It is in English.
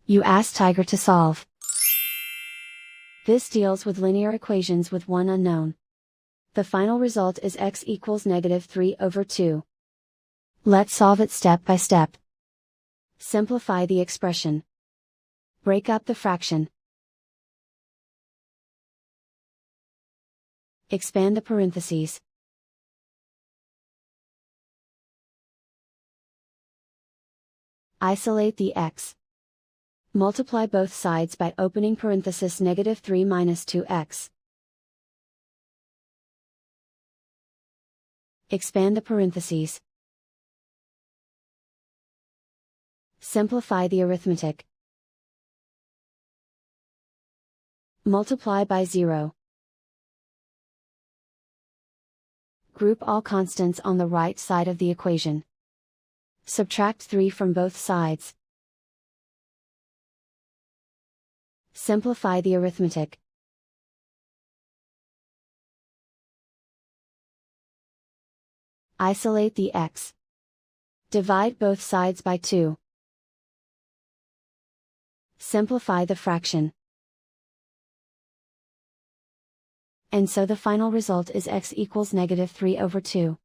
You ask Tiger to solve. This deals with linear equations with one unknown. The final result is x equals -3/2. Let's solve it step by step. Simplify the expression. Break up the fraction. Expand the parentheses. Isolate the x. Multiply both sides by opening parenthesis -3 minus 2x. Expand the parentheses. Simplify the arithmetic. Multiply by 0. Group all constants on the right side of the equation. Subtract 3 from both sides. Simplify the arithmetic. Isolate the x. Divide both sides by 2. Simplify the fraction. And so the final result is x equals -3/2.